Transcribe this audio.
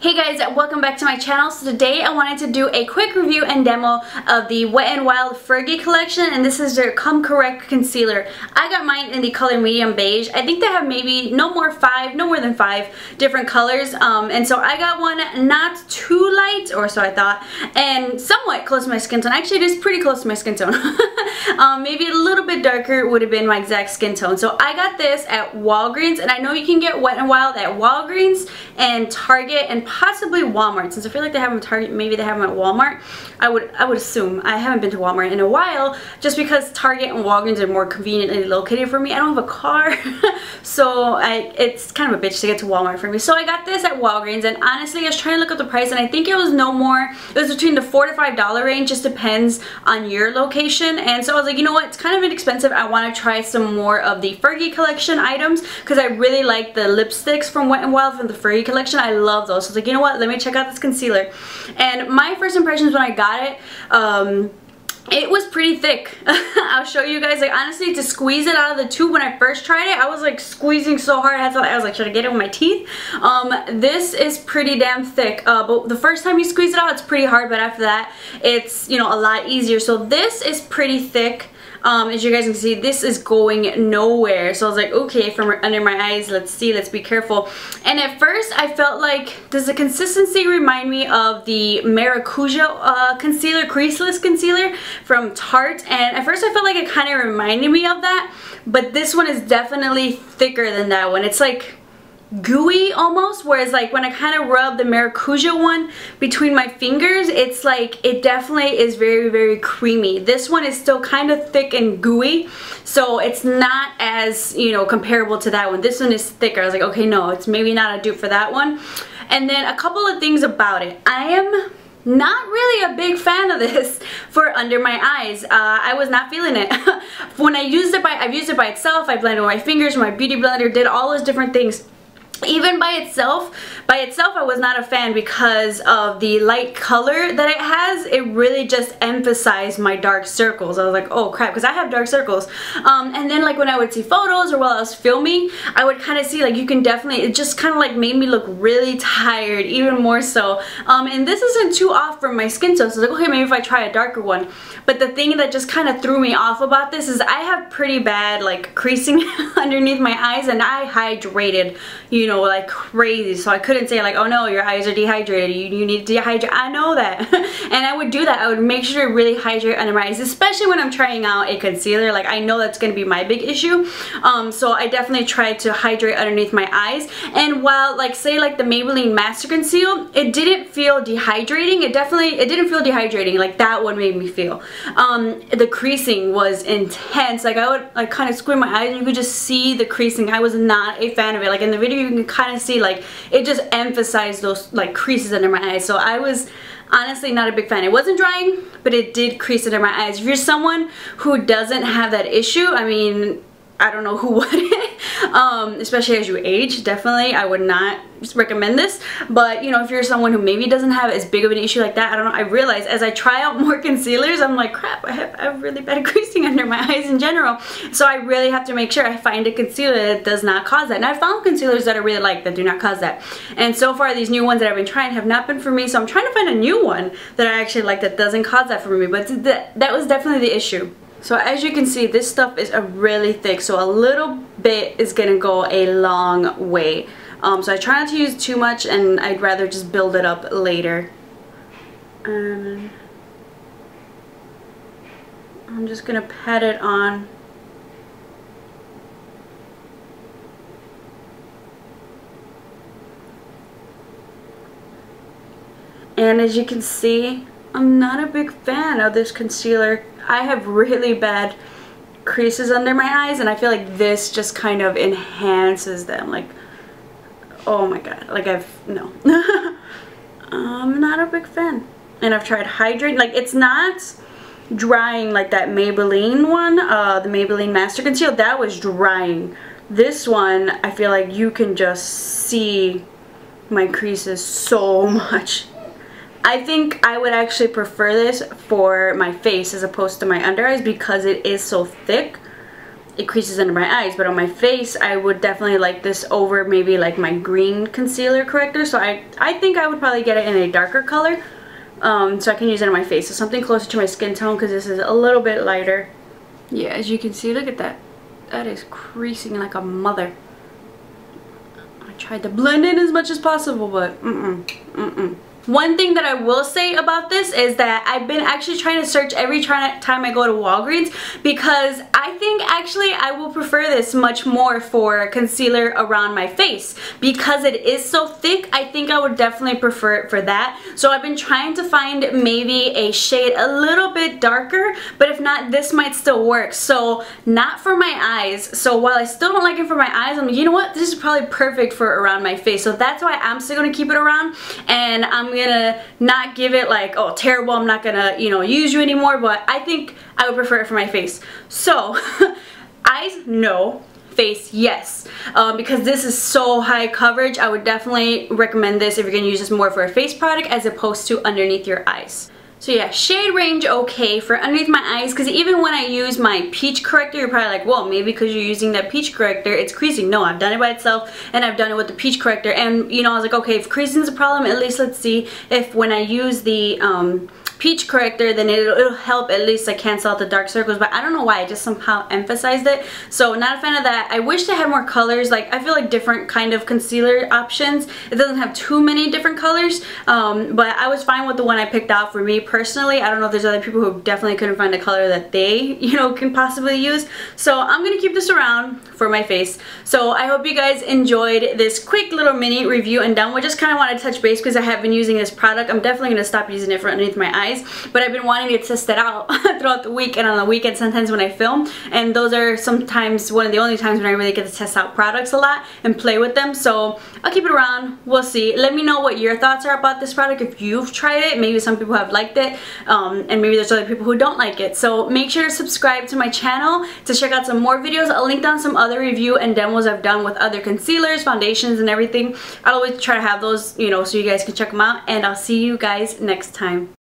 Hey guys, welcome back to my channel. So today I wanted to do a quick review and demo of the Wet n Wild Fergie collection, and this is their Come Correct concealer. I got mine in the color medium beige. I think they have maybe no more than five different colors, and so I got one not too light, or so I thought, and somewhat close to my skin tone. Actually, it is pretty close to my skin tone. Maybe a little bit darker would have been my exact skin tone. So I got this at Walgreens, and I know you can get Wet n Wild at Walgreens and Target and possibly Walmart. Since I feel like they have them at Target, maybe they have them at Walmart. I would assume. I haven't been to Walmart in a while, just because Target and Walgreens are more conveniently located for me. I don't have a car, so it's kind of a bitch to get to Walmart for me. So I got this at Walgreens, and honestly, I was trying to look up the price, and I think it was no more. It was between the $4 to $5 range. Just depends on your location. And so I was like, you know what? It's kind of inexpensive. I want to try some more of the Fergie collection items because I really like the lipsticks from Wet n Wild from the Fergie collection. I love those. So I was like, you know what? Let me check out this concealer. And my first impressions when I got it was pretty thick. I'll show you guys. Like, honestly, to squeeze it out of the tube when I first tried it, I was like squeezing so hard. I was like, should I get it with my teeth? This is pretty damn thick. But the first time you squeeze it out, it's pretty hard. But after that, it's, you know, a lot easier. So this is pretty thick. As you guys can see, this is going nowhere. So I was like, okay, from under my eyes, let's see, let's be careful. And at first, I felt like, does the consistency remind me of the Maracuja concealer, creaseless concealer from Tarte? And at first, I felt like it kind of reminded me of that. But this one is definitely thicker than that one. It's like gooey almost, whereas like when I kind of rub the Maracuja one between my fingers, it's like it definitely is very, very creamy. This one is still kind of thick and gooey, so it's not as, you know, comparable to that one. This one is thicker. I was like, okay, no, it's maybe not a dupe for that one. And then a couple of things about it. I am not really a big fan of this for under my eyes. I was not feeling it. When I've used it by itself. I blended with my fingers, my beauty blender, did all those different things. Even by itself I was not a fan because of the light color that it has. It really just emphasized my dark circles. I was like, oh crap, because I have dark circles. And then like when I would see photos or while I was filming, I would kind of see like you can definitely, it just kind of like made me look really tired, even more so. And this isn't too off from my skin tone, so I was like, okay, maybe if I try a darker one. But the thing that just kind of threw me off about this is I have pretty bad like creasing underneath my eyes, and I hydrated, you know, like crazy. So I couldn't say like, oh no, your eyes are dehydrated, you need to dehydrate. I know that. And I would do that. I would make sure to really hydrate under my eyes, especially when I'm trying out a concealer. Like, I know that's going to be my big issue. So I definitely tried to hydrate underneath my eyes. And while like say like the Maybelline Master Conceal, it didn't feel dehydrating. It didn't feel dehydrating like that one made me feel. The creasing was intense. Like, I would like kind of squint my eyes and you could just see the creasing. I was not a fan of it. Like in the video you can kind of see like it just emphasized those like creases under my eyes. So I was honestly not a big fan. It wasn't drying, but it did crease under my eyes. If you're someone who doesn't have that issue, I mean, I don't know who would. Especially as you age, definitely I would not recommend this. But you know, if you're someone who maybe doesn't have as big of an issue like that, I don't know, I realize as I try out more concealers, I'm like, crap, I have really bad creasing under my eyes in general. So I really have to make sure I find a concealer that does not cause that. And I found concealers that I really like that do not cause that. And so far these new ones that I've been trying have not been for me, so I'm trying to find a new one that I actually like that doesn't cause that for me. But that was definitely the issue. So as you can see, this stuff is really thick, so a little bit is gonna go a long way. So I try not to use too much, and I'd rather just build it up later. I'm just gonna pat it on. And as you can see, I'm not a big fan of this concealer. I have really bad creases under my eyes, and I feel like this just kind of enhances them. Like, oh my god, like no. I'm not a big fan. And I've tried hydrating. Like, it's not drying like that Maybelline one, the Maybelline Master Conceal. That was drying. This one, I feel like you can just see my creases so much. I think I would actually prefer this for my face as opposed to my under eyes because it is so thick. it creases under my eyes, but on my face I would definitely like this over maybe like my green concealer corrector. So I think I would probably get it in a darker color, so I can use it on my face. So something closer to my skin tone, because this is a little bit lighter. Yeah, as you can see, look at that. That is creasing like a mother. I tried to blend in as much as possible, but One thing that I will say about this is that I've been actually trying to search every time I go to Walgreens, because I think actually I will prefer this much more for concealer around my face. Because it is so thick, I think I would definitely prefer it for that. So I've been trying to find maybe a shade a little bit darker, but if not, this might still work. So not for my eyes. So while I still don't like it for my eyes, I'm like, you know what, this is probably perfect for around my face. So that's why I'm still gonna keep it around, and I'm gonna not give it like, oh, terrible, I'm not gonna, you know, use you anymore, but I think I would prefer it for my face. So eyes, no. Face, yes. Because this is so high coverage, I would definitely recommend this if you're gonna use this more for a face product as opposed to underneath your eyes. So yeah, shade range okay for underneath my eyes, because even when I use my peach corrector, you're probably like, well, maybe because you're using that peach corrector, it's creasing. No, I've done it by itself, and I've done it with the peach corrector, and you know, I was like, okay, if creasing is a problem, at least let's see if when I use the peach corrector, then it'll help at least like cancel out the dark circles. But I don't know why, I just somehow emphasized it. So not a fan of that. I wish they had more colors. Like, I feel like different kind of concealer options. It doesn't have too many different colors, but I was fine with the one I picked out for me personally. I don't know if there's other people who definitely couldn't find a color that they, you know, can possibly use. So I'm gonna keep this around for my face. So I hope you guys enjoyed this quick little mini review and demo. I just kind of wanted to touch base because I have been using this product. I'm definitely gonna stop using it for underneath my eyes, but I've been wanting to test it out throughout the week and on the weekend sometimes when I film, and those are sometimes one of the only times when I really get to test out products a lot and play with them. So I'll keep it around. We'll see. Let me know what your thoughts are about this product, if you've tried it. Maybe some people have liked it, and maybe there's other people who don't like it. So make sure to subscribe to my channel to check out some more videos. I'll link down some other review and demos I've done with other concealers, foundations, and everything. I'll always try to have those, you know, so you guys can check them out, and I'll see you guys next time.